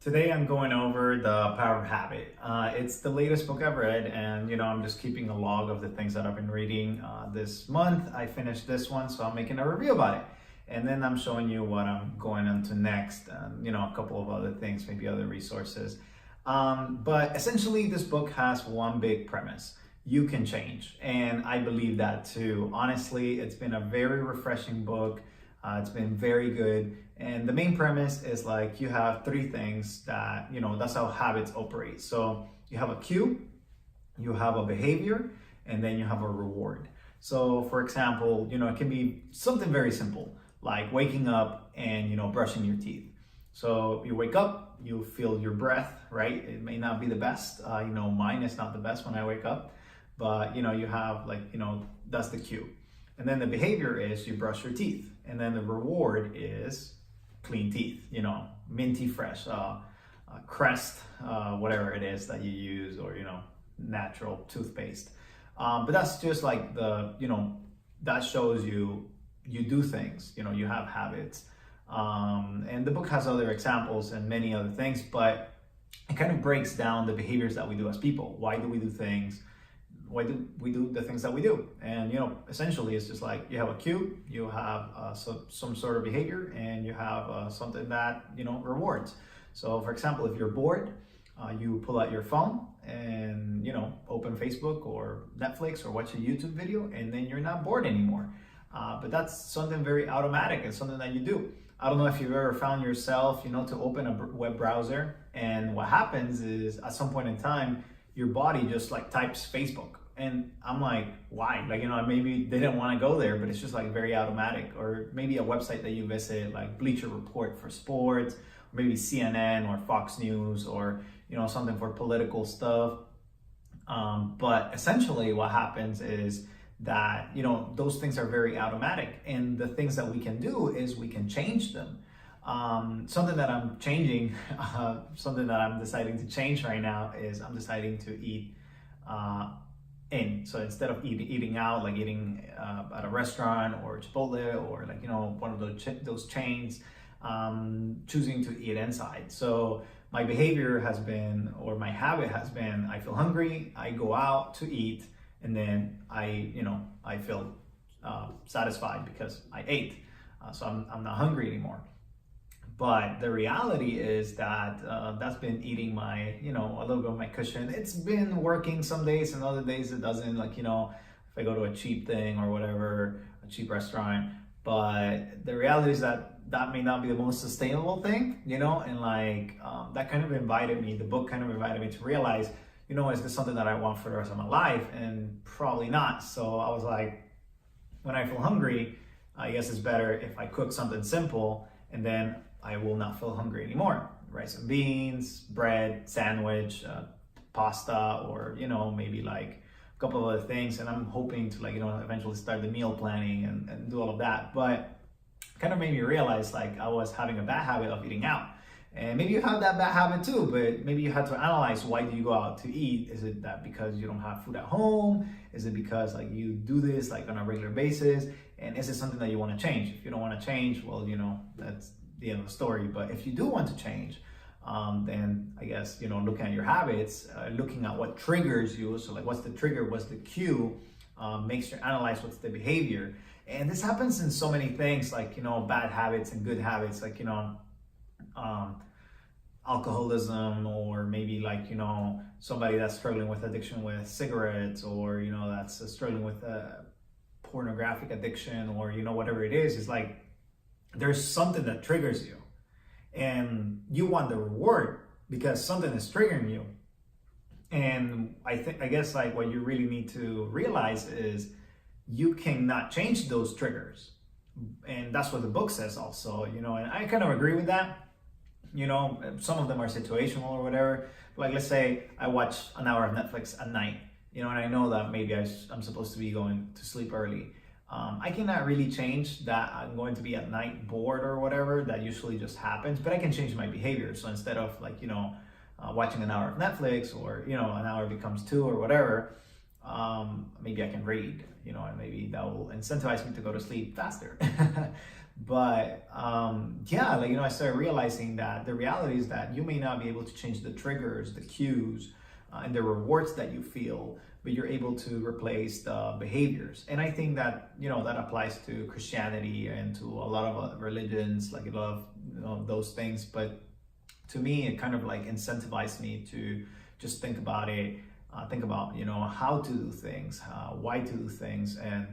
Today I'm going over The Power of Habit. It's the latest book I've read, and I'm just keeping a log of the things that I've been reading this month. I finished this one, so I'm making a review about it. And then I'm showing you what I'm going on to next, and a couple of other things, maybe other resources. But essentially, this book has one big premise. You can change, and I believe that too. Honestly, it's been a very refreshing book. It's been very good. And the main premise is like you have three things that, that's how habits operate. So you have a cue, you have a behavior, and then you have a reward. So for example, it can be something very simple, like waking up and, brushing your teeth. So you wake up, you feel your breath, right? It may not be the best. Mine is not the best when I wake up, but you have that's the cue. And then the behavior is you brush your teeth. And then the reward is clean teeth, minty fresh, Crest, whatever it is that you use, or, natural toothpaste. But that's just like that shows you do things, you have habits. And the book has other examples and many other things, but it kind of breaks down the behaviors that we do as people. Why do we do things? Why do we do the things that we do? And essentially it's just like you have a cue, you have some sort of behavior, and you have something that rewards. So for example, if you're bored, you pull out your phone and open Facebook or Netflix or watch a YouTube video, and then you're not bored anymore. But that's something very automatic and something that you do. I don't know if you've ever found yourself to open a web browser, and what happens is at some point in time your body just like types Facebook. And I'm like, why? Maybe they didn't want to go there, but it's just like very automatic. Or maybe a website that you visit, like Bleacher Report for sports, or maybe CNN or Fox News, or something for political stuff. But essentially what happens is that those things are very automatic, and the things that we can do is we can change them. Something that I'm changing, something that I'm deciding to change right now is I'm deciding to eat in. So instead of eating out, like eating at a restaurant or Chipotle or one of those chains, choosing to eat inside. So my behavior has been, or my habit has been, I feel hungry, I go out to eat, and then I feel satisfied because I ate. So I'm not hungry anymore. But the reality is that that's been eating my, a little bit of my cushion. It's been working some days, and other days it doesn't. If I go to a cheap thing or whatever, a cheap restaurant. But the reality is that may not be the most sustainable thing, and that kind of invited me, the book kind of invited me to realize, is this something that I want for the rest of my life? And probably not. So I was like, when I feel hungry, I guess it's better if I cook something simple, and then I will not feel hungry anymore. Rice and beans, bread, sandwich, pasta, or maybe like a couple of other things. And I'm hoping to eventually start the meal planning and do all of that. But kind of made me realize I was having a bad habit of eating out. And maybe you have that bad habit too, but maybe you had to analyze, why do you go out to eat? Is it that because you don't have food at home? Is it because you do this on a regular basis? And is it something that you want to change? If you don't want to change, well, that's the end of the story. But if you do want to change, then I guess, looking at your habits, looking at what triggers you. So what's the trigger? What's the cue? Makes you analyze what's the behavior. And this happens in so many things, bad habits and good habits, alcoholism, or maybe somebody that's struggling with addiction with cigarettes, or that's struggling with pornographic addiction, or whatever it is. It's there's something that triggers you, and you want the reward because something is triggering you. And I guess what you really need to realize is you cannot change those triggers, and that's what the book says also. And I kind of agree with that. Some of them are situational or whatever. Let's say I watch an hour of Netflix at night, and I know that maybe I'm supposed to be going to sleep early. I cannot really change that I'm going to be at night bored or whatever. That usually just happens, but I can change my behavior. So instead of watching an hour of Netflix, or an hour becomes 2 or whatever, maybe I can read, and maybe that will incentivize me to go to sleep faster. But yeah, like, I started realizing that the reality is that you may not be able to change the triggers, the cues, and the rewards that you feel, but you're able to replace the behaviors. And I think that, that applies to Christianity and to a lot of religions, like a lot of, those things. But to me, it kind of like incentivized me to just think about it, think about, how to do things, why to do things, and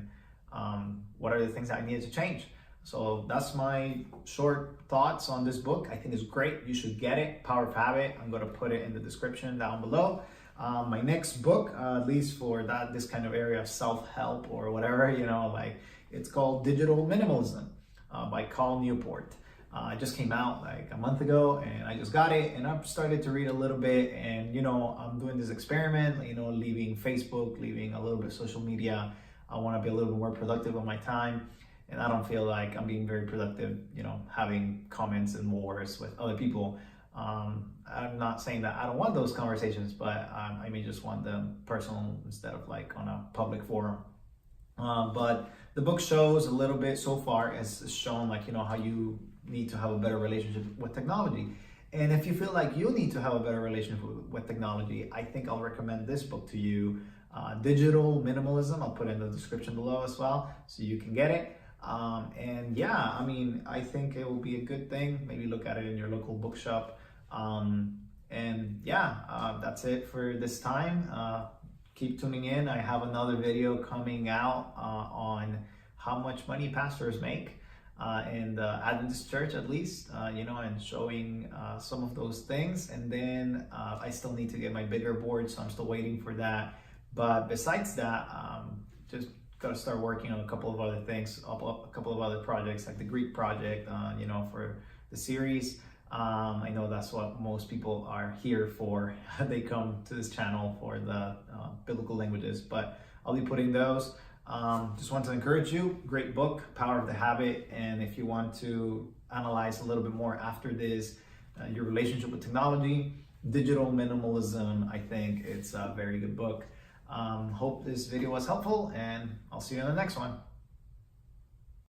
what are the things that I needed to change. So that's my short thoughts on this book. I think it's great. You should get it, Power of Habit. I'm going to put it in the description down below. My next book, at least for this kind of area of self-help or whatever, like, it's called Digital Minimalism by Newport. It just came out like a month ago, and I just got it, and I've started to read a little bit, and I'm doing this experiment, leaving Facebook, leaving a little bit of social media. I want to be a little bit more productive with my time. And I don't feel like I'm being very productive, having comments and wars with other people. I'm not saying that I don't want those conversations, but I may just want them personal instead of like on a public forum. But the book shows a little bit so far, as shown like, how you need to have a better relationship with technology. And if you feel like you need to have a better relationship with technology, I think I'll recommend this book to you, Digital Minimalism. I'll put it in the description below as well, so you can get it. And yeah, I think it will be a good thing. Maybe look at it in your local bookshop. And yeah, that's it for this time. Keep tuning in. I have another video coming out on how much money pastors make in the Adventist church, at least, and showing some of those things. And then I still need to get my bigger board, so I'm still waiting for that. But besides that, just got to start working on a couple of other things, a couple of other projects, like the Greek project, for the series. I know that's what most people are here for. They come to this channel for the biblical languages, but I'll be putting those. Just want to encourage you, great book, Power of the Habit. And if you want to analyze a little bit more after this, your relationship with technology, Digital Minimalism, I think it's a very good book. Hope this video was helpful, and I'll see you in the next one.